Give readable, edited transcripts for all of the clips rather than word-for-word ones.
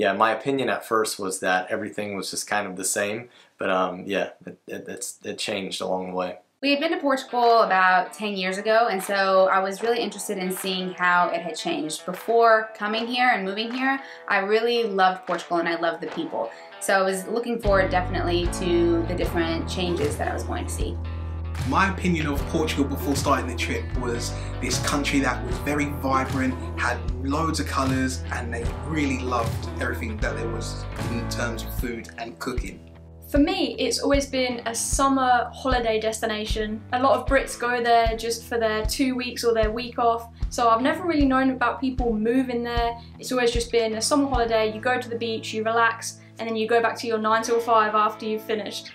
yeah, my opinion at first was that everything was just kind of the same, but yeah, it changed along the way. We had been to Portugal about 10 years ago, and so I was really interested in seeing how it had changed. Before coming here and moving here, I really loved Portugal and I loved the people. So I was looking forward definitely to the different changes that I was going to see. My opinion of Portugal before starting the trip was this country that was very vibrant, had loads of colours, and they really loved everything that there was in terms of food and cooking. For me, it's always been a summer holiday destination. A lot of Brits go there just for their 2 weeks or their week off, so I've never really known about people moving there. It's always just been a summer holiday, you go to the beach, you relax, and then you go back to your 9 till 5 after you've finished.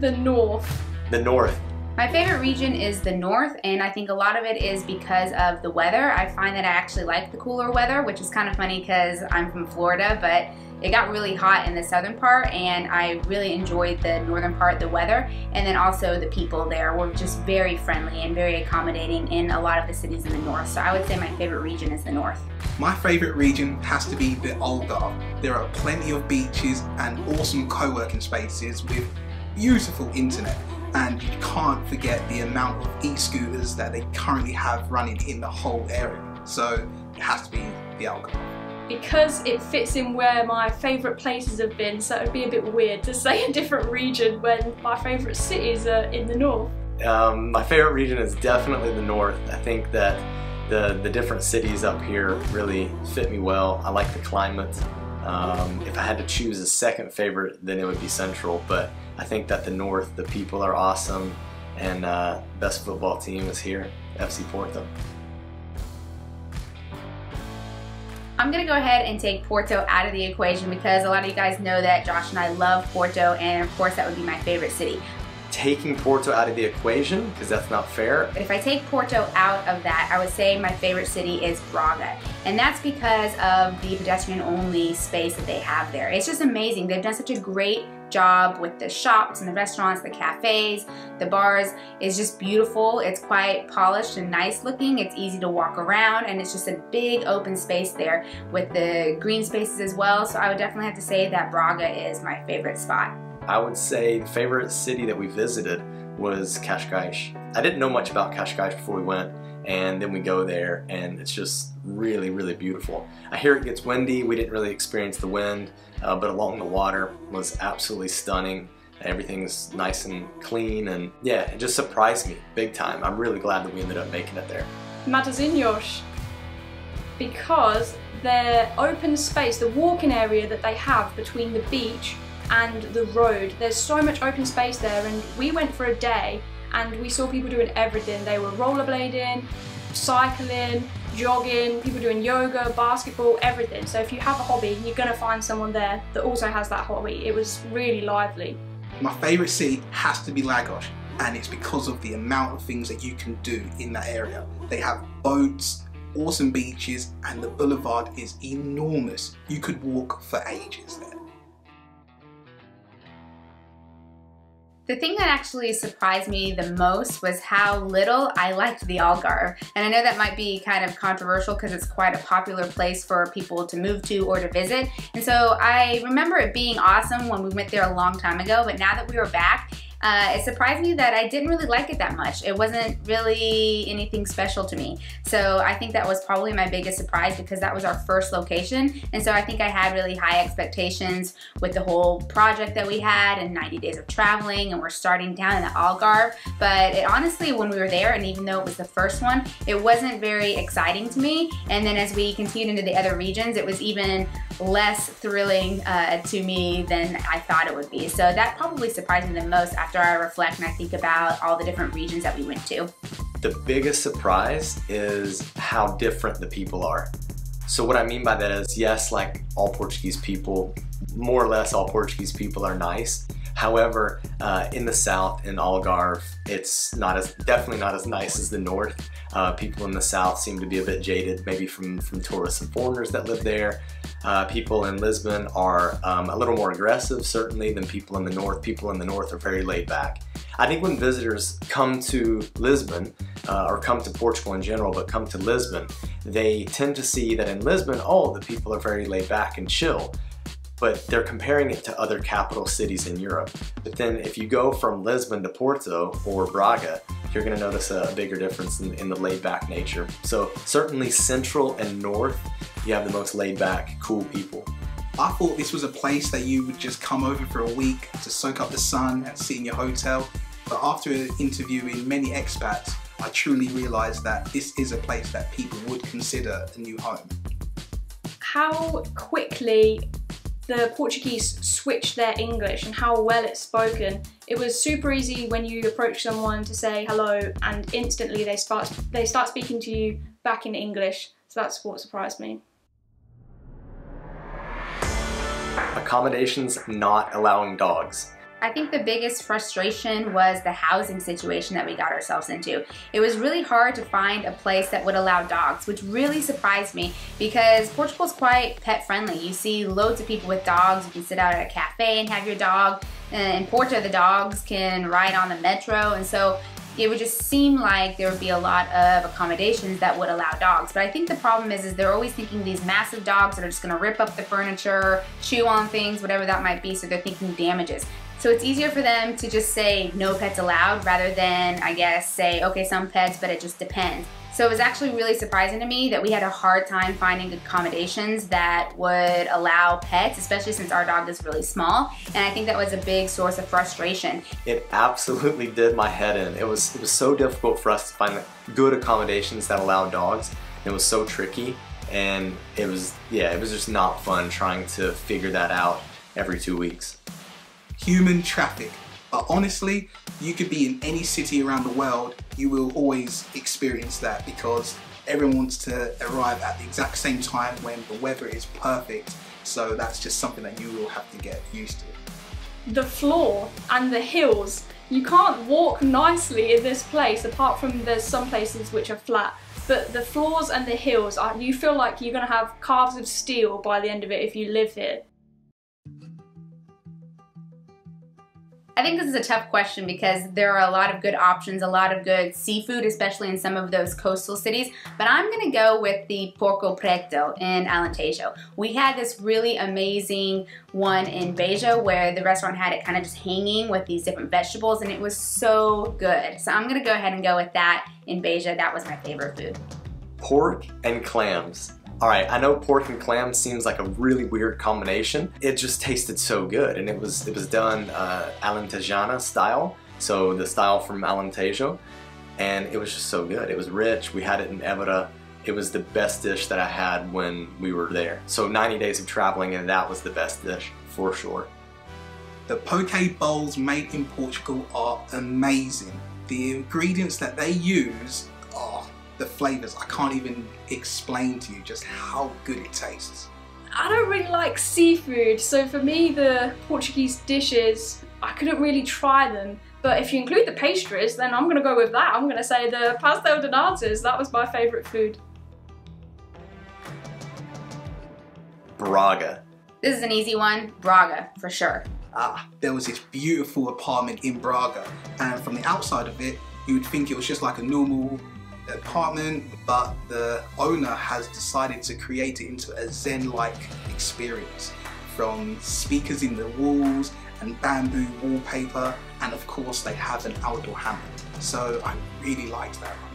The North. The North. My favorite region is the north, and I think a lot of it is because of the weather. I find that I actually like the cooler weather, which is kind of funny because I'm from Florida, but it got really hot in the southern part, and I really enjoyed the northern part, the weather, and then also the people there were just very friendly and very accommodating in a lot of the cities in the north. So I would say my favorite region is the north. My favourite region has to be the Algarve. There are plenty of beaches and awesome co-working spaces with beautiful internet, and you can't forget the amount of e-scooters that they currently have running in the whole area. So it has to be the Algarve. Because it fits in where my favourite places have been, so it would be a bit weird to say a different region when my favourite cities are in the north. My favorite region is definitely the north. I think that the different cities up here really fit me well. I like the climate. If I had to choose a second favorite, then it would be Central, but I think that the north, the people are awesome, and best football team is here, FC Porto. I'm gonna go ahead and take Porto out of the equation because a lot of you guys know that Josh and I love Porto, and of course that would be my favorite city. Taking Porto out of the equation, because that's not fair. But if I take Porto out of that, I would say my favorite city is Braga. And that's because of the pedestrian-only space that they have there. It's just amazing. They've done such a great job with the shops and the restaurants, the cafes, the bars. It's just beautiful. It's quite polished and nice looking. It's easy to walk around, and it's just a big open space there with the green spaces as well. So I would definitely have to say that Braga is my favorite spot. I would say the favorite city that we visited was Cascais. I didn't know much about Cascais before we went, and then we go there and it's just really, really beautiful. I hear it gets windy. We didn't really experience the wind, but along the water was absolutely stunning. Everything's nice and clean, and yeah, it just surprised me big time. I'm really glad that we ended up making it there. Matosinhos, because their open space, the walking area that they have between the beach and the road, there's so much open space there, and we went for a day and we saw people doing everything. They were rollerblading, cycling, jogging, people doing yoga, basketball, everything. So if you have a hobby, you're going to find someone there that also has that hobby. It was really lively. My favourite city has to be Lagos, and it's because of the amount of things that you can do in that area. They have boats, awesome beaches, and the boulevard is enormous. You could walk for ages there. The thing that actually surprised me the most was how little I liked the Algarve. And I know that might be kind of controversial because it's quite a popular place for people to move to or to visit. And so I remember it being awesome when we went there a long time ago, but now that we were back, it surprised me that I didn't really like it that much. It wasn't really anything special to me. So I think that was probably my biggest surprise because that was our first location. And so I think I had really high expectations with the whole project that we had and 90 days of traveling, and we're starting down in the Algarve. But it, honestly, when we were there, and even though it was the first one, it wasn't very exciting to me. And then as we continued into the other regions, it was even less thrilling to me than I thought it would be. So that probably surprised me the most after I reflect and I think about all the different regions that we went to. The biggest surprise is how different the people are. So what I mean by that is, yes, like all Portuguese people, more or less all Portuguese people are nice. However, in the south, in Algarve, it's definitely not as nice as the north. People in the south seem to be a bit jaded, maybe from tourists and foreigners that live there. People in Lisbon are a little more aggressive, certainly, than people in the north. People in the north are very laid back. I think when visitors come to Lisbon, or come to Portugal in general, but come to Lisbon, they tend to see that in Lisbon, oh, the people are very laid back and chill. But they're comparing it to other capital cities in Europe. But then if you go from Lisbon to Porto or Braga, you're gonna notice a bigger difference in the laid back nature. So certainly central and north, you have the most laid back, cool people. I thought this was a place that you would just come over for a week to soak up the sun and sit in your hotel. But after interviewing many expats, I truly realized that this is a place that people would consider a new home. How quickly the Portuguese switched their English and how well it's spoken. It was super easy when you approach someone to say hello and instantly they start speaking to you back in English. So that's what surprised me. Accommodations not allowing dogs. I think the biggest frustration was the housing situation that we got ourselves into. It was really hard to find a place that would allow dogs, which really surprised me because Portugal's quite pet friendly. You see loads of people with dogs. You can sit out at a cafe and have your dog. In Porto, the dogs can ride on the metro, and so it would just seem like there would be a lot of accommodations that would allow dogs. But I think the problem is they're always thinking these massive dogs that are just gonna rip up the furniture, chew on things, whatever that might be, so they're thinking damages. So it's easier for them to just say no pets allowed rather than, I guess, say, okay, some pets, but it just depends. So it was actually really surprising to me that we had a hard time finding accommodations that would allow pets, especially since our dog is really small. And I think that was a big source of frustration. It absolutely did my head in. It was so difficult for us to find good accommodations that allow dogs. It was so tricky, and it was just not fun trying to figure that out every 2 weeks. Human traffic. But honestly, you could be in any city around the world, you will always experience that because everyone wants to arrive at the exact same time when the weather is perfect. So that's just something that you will have to get used to. The floor and the hills. You can't walk nicely in this place apart from there's some places which are flat. But the floors and the hills, you feel like you're going to have calves of steel by the end of it if you live here. I think this is a tough question because there are a lot of good options, a lot of good seafood, especially in some of those coastal cities, but I'm gonna go with the Porco Preto in Alentejo. We had this really amazing one in Beja where the restaurant had it kind of just hanging with these different vegetables, and it was so good. So I'm gonna go ahead and go with that in Beja. That was my favorite food. Pork and clams. All right, I know pork and clam seems like a really weird combination. It just tasted so good, and it was done Alentejana style, so the style from Alentejo, and it was just so good. It was rich. We had it in Évora. It was the best dish that I had when we were there. So 90 days of traveling, and that was the best dish for sure. The poke bowls made in Portugal are amazing. The ingredients that they use are the flavors. I can't even explain to you just how good it tastes. I don't really like seafood, so for me the Portuguese dishes, I couldn't really try them. But if you include the pastries, then I'm gonna go with that. I'm gonna say the pastel de natas. That was my favorite food. Braga. This is an easy one, Braga, for sure. There was this beautiful apartment in Braga, and from the outside of it, you would think it was just like a normal apartment, but the owner has decided to create it into a zen-like experience, from speakers in the walls and bamboo wallpaper, and of course they have an outdoor hammock. So I really liked that one.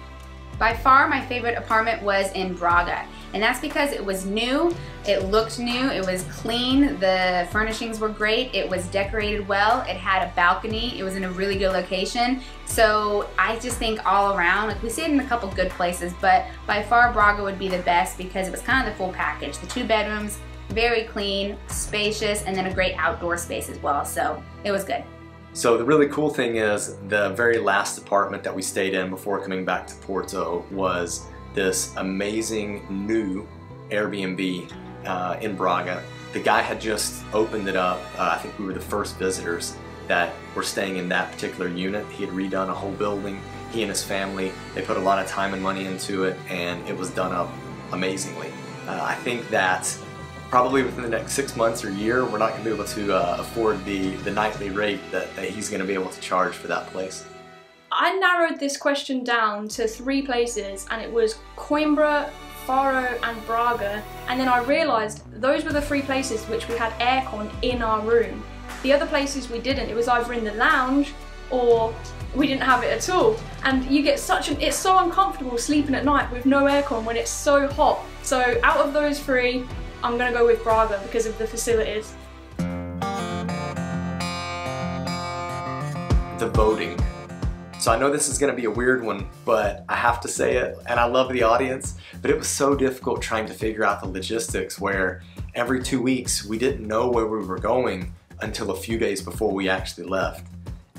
By far my favorite apartment was in Braga, and that's because it was new, it looked new, it was clean, the furnishings were great, it was decorated well, it had a balcony, it was in a really good location. So I just think all around, like we stayed in a couple good places, but by far Braga would be the best because it was kind of the full package. The 2 bedrooms, very clean, spacious, and then a great outdoor space as well, so it was good. So the really cool thing is the very last apartment that we stayed in before coming back to Porto was this amazing new Airbnb in Braga. The guy had just opened it up. I think we were the first visitors that were staying in that particular unit. He had redone a whole building. He and his family, they put a lot of time and money into it, and it was done up amazingly. I think that probably within the next 6 months or year, we're not going to be able to afford the nightly rate that he's going to be able to charge for that place. I narrowed this question down to 3 places, and it was Coimbra, Faro and Braga, and then I realised those were the 3 places which we had aircon in our room. The other places we didn't. It was either in the lounge or we didn't have it at all. And you get it's so uncomfortable sleeping at night with no aircon when it's so hot. So out of those 3, I'm gonna go with Braga because of the facilities. The voting. So I know this is going to be a weird one, but I have to say it, and I love the audience, but it was so difficult trying to figure out the logistics where every 2 weeks we didn't know where we were going until a few days before we actually left.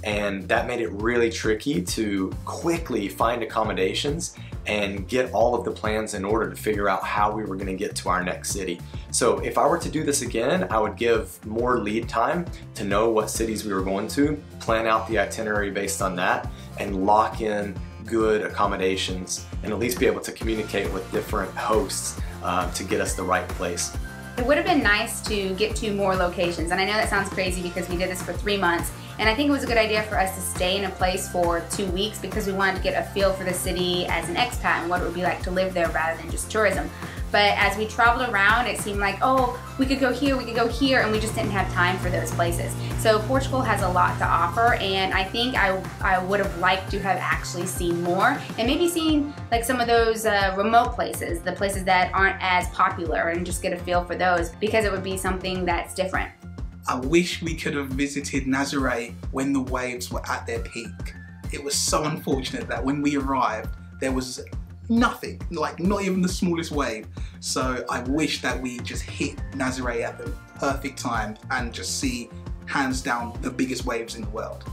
And that made it really tricky to quickly find accommodations and get all of the plans in order to figure out how we were going to get to our next city. So if I were to do this again, I would give more lead time to know what cities we were going to, plan out the itinerary based on that, and lock in good accommodations and at least be able to communicate with different hosts to get us the right place. It would have been nice to get to more locations, and I know that sounds crazy because we did this for 3 months, and I think it was a good idea for us to stay in a place for 2 weeks because we wanted to get a feel for the city as an expat and what it would be like to live there rather than just tourism. But as we traveled around, it seemed like, oh, we could go here, and we just didn't have time for those places. So Portugal has a lot to offer, and I think I would have liked to have actually seen more, and maybe seen like some of those remote places, the places that aren't as popular, and just get a feel for those because it would be something that's different. I wish we could have visited Nazaré when the waves were at their peak. It was so unfortunate that when we arrived, there was nothing, like not even the smallest wave. So I wish that we just hit Nazaré at the perfect time and just see, hands down, the biggest waves in the world.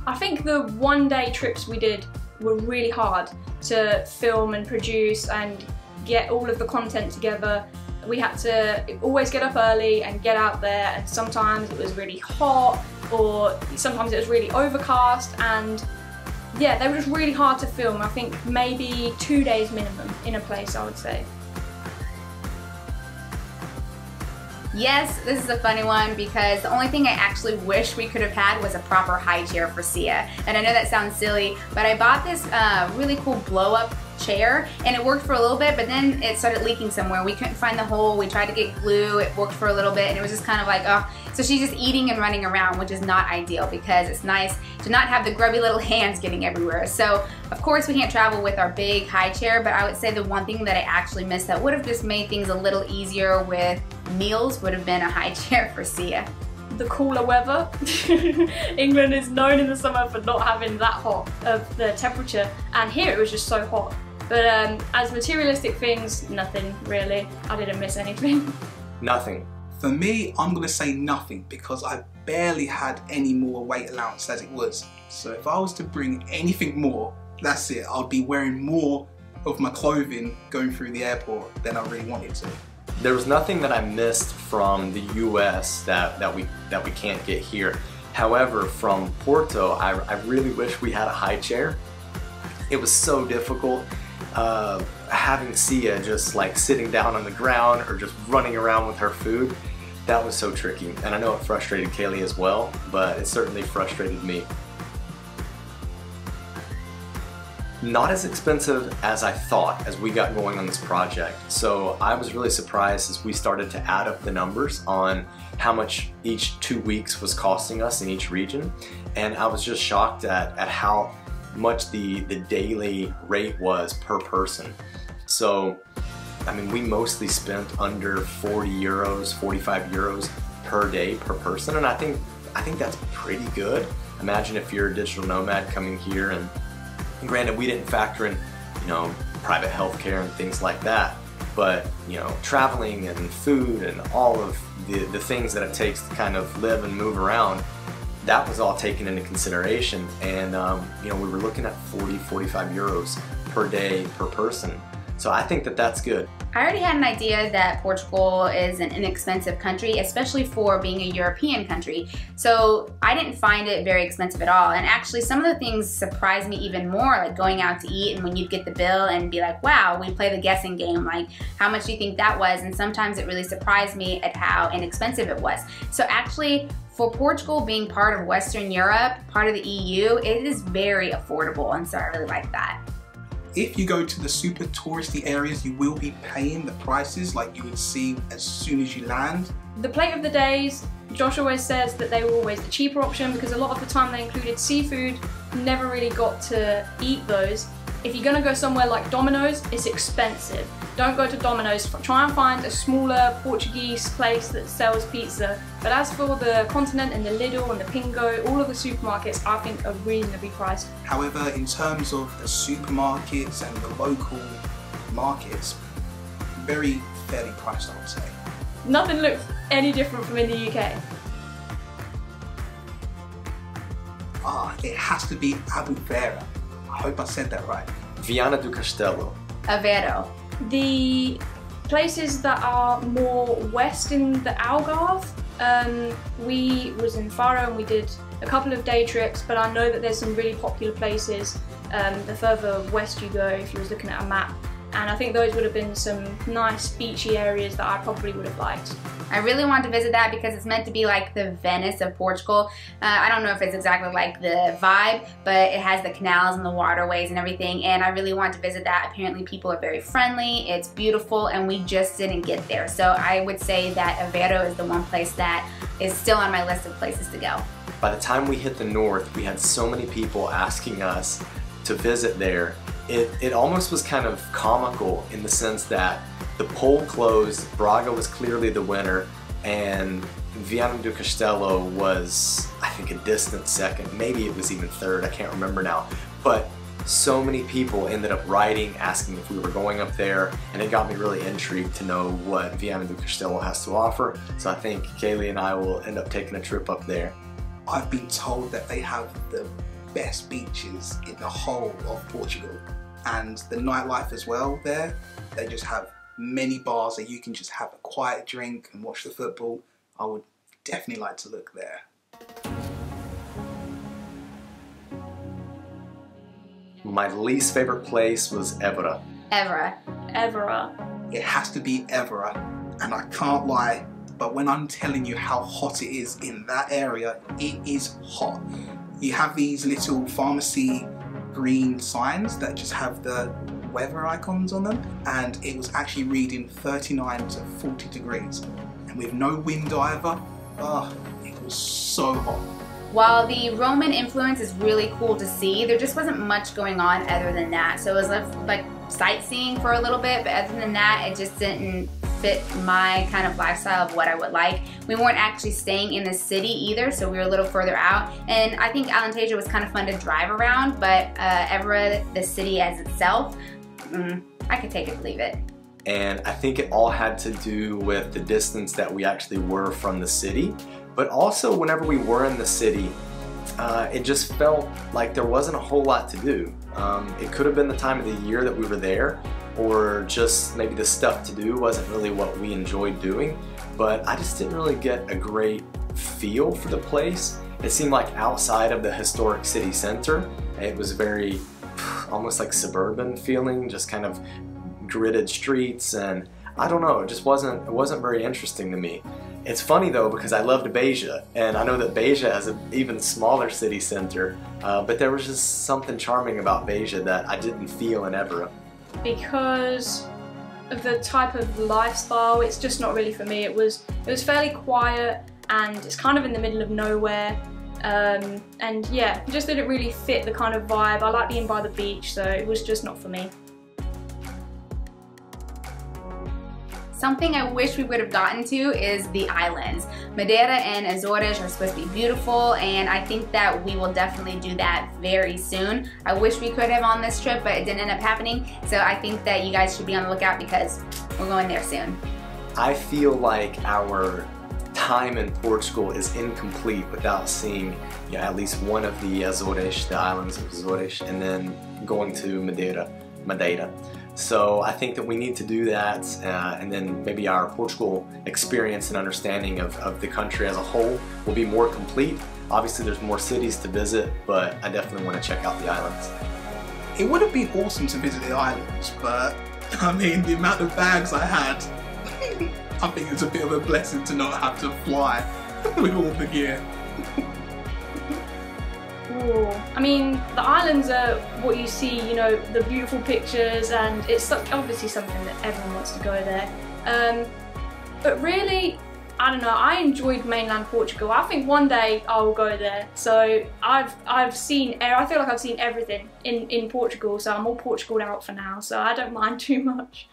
I think the one-day trips we did were really hard to film and produce and get all of the content together. We had to always get up early and get out there, and sometimes it was really hot or sometimes it was really overcast, and yeah, they were just really hard to film. I think maybe 2 days minimum in a place, I would say. Yes, this is a funny one because the only thing I actually wish we could have had was a proper high chair for Sia. And I know that sounds silly, but I bought this really cool blow-up chair, and it worked for a little bit, but then it started leaking somewhere. We couldn't find the hole. We tried to get glue. It worked for a little bit, and it was just kind of like, oh. So she's just eating and running around, which is not ideal because it's nice to not have the grubby little hands getting everywhere. So of course we can't travel with our big high chair, but I would say the one thing that I actually missed that would have just made things a little easier with meals would have been a high chair for Sia. The cooler weather. England is known in the summer for not having that hot of the temperature, and here it was just so hot. But as materialistic things, nothing really. I didn't miss anything. Nothing. For me, I'm gonna say nothing because I barely had any more weight allowance as it was. So if I was to bring anything more, that's it. I'll be wearing more of my clothing going through the airport than I really wanted to. There was nothing that I missed from the US that we can't get here. However, from Porto, I really wish we had a high chair. It was so difficult having Sia just like sitting down on the ground or just running around with her food. That was so tricky, and I know it frustrated Kalie as well, but it certainly frustrated me. Not as expensive as I thought as we got going on this project. So I was really surprised as we started to add up the numbers on how much each 2 weeks was costing us in each region. And I was just shocked at how much the daily rate was per person. So, I mean, we mostly spent under 40 euros, 45 euros per day per person. And I think that's pretty good. Imagine if you're a digital nomad coming here, and granted, we didn't factor in, you know, private healthcare and things like that, but, you know, traveling and food and all of the things that it takes to kind of live and move around, that was all taken into consideration. And, you know, we were looking at 40, 45 euros per day per person. So I think that that's good. I already had an idea that Portugal is an inexpensive country, especially for being a European country. So I didn't find it very expensive at all. And actually some of the things surprised me even more, like going out to eat and when you'd get the bill and be like, wow, we play the guessing game, like how much do you think that was? And sometimes it really surprised me at how inexpensive it was. So actually, for Portugal being part of Western Europe, part of the EU, it is very affordable, and so I really like that. If you go to the super touristy areas, you will be paying the prices like you would see as soon as you land. The plate of the days, Josh always says that they were always the cheaper option because a lot of the time they included seafood. Never really got to eat those. If you're gonna go somewhere like Domino's, it's expensive. Don't go to Domino's. Try and find a smaller Portuguese place that sells pizza. But as for the Continent and the Lidl and the Pingo, all of the supermarkets I think are reasonably priced. However, in terms of the supermarkets and the local markets, very fairly priced, I would say. Nothing looks any different from in the UK. It has to be Albufeira. I hope I said that right. Viana do Castelo. Aveiro. The places that are more west in the Algarve, we was in Faro and we did a couple of day trips, but I know that there's some really popular places the further west you go if you was looking at a map. And I think those would have been some nice beachy areas that I probably would have liked. I really want to visit that because it's meant to be like the Venice of Portugal. I don't know if it's exactly like the vibe, but it has the canals and the waterways and everything, and I really want to visit that. Apparently people are very friendly, it's beautiful, and we just didn't get there. So I would say that Aveiro is the one place that is still on my list of places to go. By the time we hit the north, we had so many people asking us to visit there. It almost was kind of comical in the sense that the poll closed, Braga was clearly the winner, and Viana do Castelo was, I think, a distant second. Maybe it was even third, I can't remember now. But so many people ended up writing, asking if we were going up there, and it got me really intrigued to know what Viana do Castelo has to offer. So I think Kalie and I will end up taking a trip up there. I've been told that they have the best beaches in the whole of Portugal, and the nightlife as well there. They just have many bars that you can just have a quiet drink and watch the football. I would definitely like to look there. My least favorite place was Évora. Évora. It has to be Évora, and I can't lie, but when I'm telling you how hot it is in that area, it is hot. You have these little pharmacy green signs that just have the weather icons on them, and it was actually reading 39 to 40 degrees, and with no wind either. It was so hot. While the Roman influence is really cool to see, there just wasn't much going on other than that. So it was like sightseeing for a little bit, but other than that, it just didn't fit my kind of lifestyle of what I would like. We weren't actually staying in the city either, so we were a little further out. And I think Alentejo was kind of fun to drive around, but Évora, the city as itself, I could take it or leave it. And I think it all had to do with the distance that we actually were from the city. But also whenever we were in the city, it just felt like there wasn't a whole lot to do. It could have been the time of the year that we were there, or just maybe the stuff to do wasn't really what we enjoyed doing. But I just didn't really get a great feel for the place. It seemed like outside of the historic city center, it was very almost like suburban feeling, just kind of gridded streets, and I don't know, it wasn't very interesting to me. It's funny though, because I loved Beja, and I know that Beja has an even smaller city center, but there was just something charming about Beja that I didn't feel in Évora. Because of the type of lifestyle, it's just not really for me. It was fairly quiet, and it's kind of in the middle of nowhere. And yeah, it just didn't really fit the kind of vibe. I like being by the beach, so it was just not for me. Something I wish we would have gotten to is the islands. Madeira and Azores are supposed to be beautiful, and I think that we will definitely do that very soon. I wish we could have on this trip, but it didn't end up happening. So I think that you guys should be on the lookout because we're going there soon. I feel like our time in Portugal is incomplete without seeing at least one of the Azores, the islands of Azores, and then going to Madeira. Madeira. So I think that we need to do that, and then maybe our Portugal experience and understanding of the country as a whole will be more complete. Obviously there's more cities to visit, but I definitely want to check out the islands. It would have been awesome to visit the islands, but I mean, the amount of bags I had, I think it's a bit of a blessing to not have to fly with all the gear. Ooh. I mean, the islands are what you see, you know, the beautiful pictures, and it's obviously something that everyone wants to go there. But really, I don't know, I enjoyed mainland Portugal. I think one day I will go there. So I feel like I've seen everything in Portugal, so I'm all Portugaled out for now, so I don't mind too much.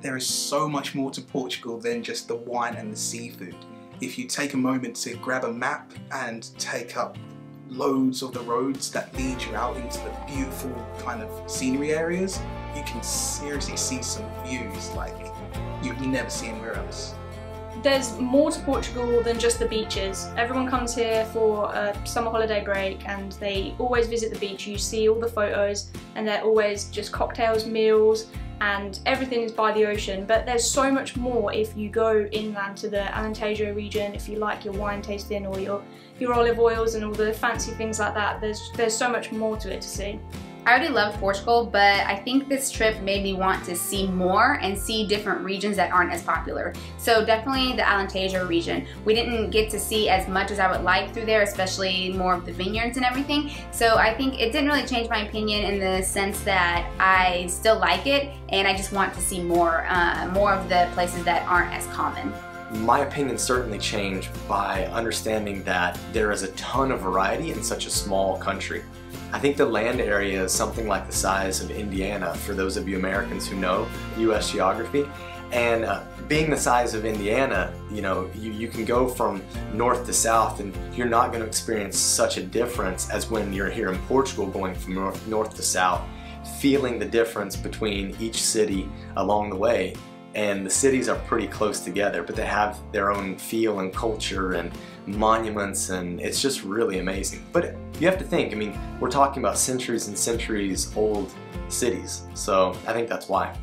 There is so much more to Portugal than just the wine and the seafood. If you take a moment to grab a map and take up loads of the roads that lead you out into the beautiful kind of scenery areas, you can seriously see some views like you'd never see anywhere else. There's more to Portugal than just the beaches. Everyone comes here for a summer holiday break and they always visit the beach. You see all the photos and they're always just cocktails, meals, and everything is by the ocean. But there's so much more if you go inland to the Alentejo region, if you like your wine tasting or your olive oils and all the fancy things like that. There's so much more to it to see. I already loved Portugal, but I think this trip made me want to see more and see different regions that aren't as popular. So definitely the Alentejo region. We didn't get to see as much as I would like through there, especially more of the vineyards and everything. So I think it didn't really change my opinion in the sense that I still like it, and I just want to see more of the places that aren't as common. My opinion certainly changed by understanding that there is a ton of variety in such a small country. I think the land area is something like the size of Indiana, for those of you Americans who know US geography. And being the size of Indiana, you know, you can go from north to south and you're not going to experience such a difference as when you're here in Portugal going from north to south, feeling the difference between each city along the way. And the cities are pretty close together, but they have their own feel and culture and monuments, and it's just really amazing. But you have to think, I mean, we're talking about centuries and centuries old cities, so I think that's why.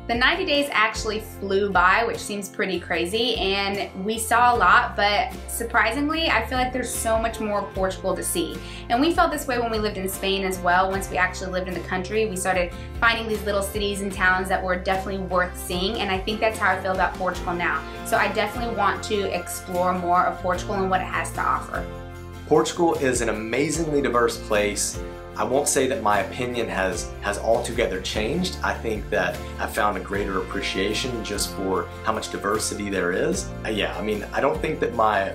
The 90 days actually flew by, which seems pretty crazy, and we saw a lot, but surprisingly, I feel like there's so much more Portugal to see. And we felt this way when we lived in Spain as well. Once we actually lived in the country, we started finding these little cities and towns that were definitely worth seeing, and I think that's how I feel about Portugal now. So I definitely want to explore more of Portugal and what it has to offer. Portugal is an amazingly diverse place. I won't say that my opinion has altogether changed. I think that I found a greater appreciation just for how much diversity there is. Yeah, I mean, I don't think that my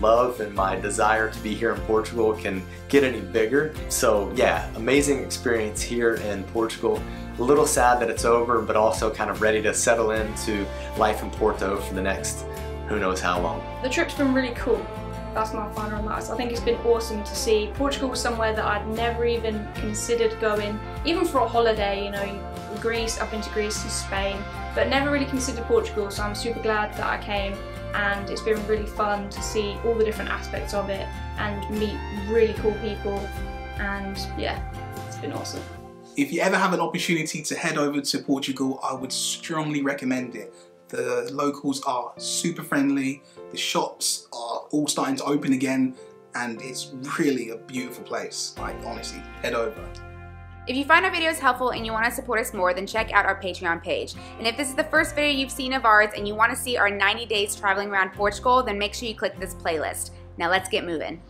love and my desire to be here in Portugal can get any bigger. So yeah, amazing experience here in Portugal. A little sad that it's over, but also kind of ready to settle into life in Porto for the next who knows how long. The trip's been really cool. That's my final remarks. I think it's been awesome to see. Portugal was somewhere that I'd never even considered going, even for a holiday, you know, Greece, I've been to Greece and Spain, but never really considered Portugal, so I'm super glad that I came, and it's been really fun to see all the different aspects of it and meet really cool people, and yeah, it's been awesome. If you ever have an opportunity to head over to Portugal, I would strongly recommend it. The locals are super friendly, the shops are all starting to open again, and it's really a beautiful place. Like, honestly, head over. If you find our videos helpful and you want to support us more, then check out our Patreon page. And if this is the first video you've seen of ours and you want to see our 90 days traveling around Portugal, then make sure you click this playlist. Now let's get moving.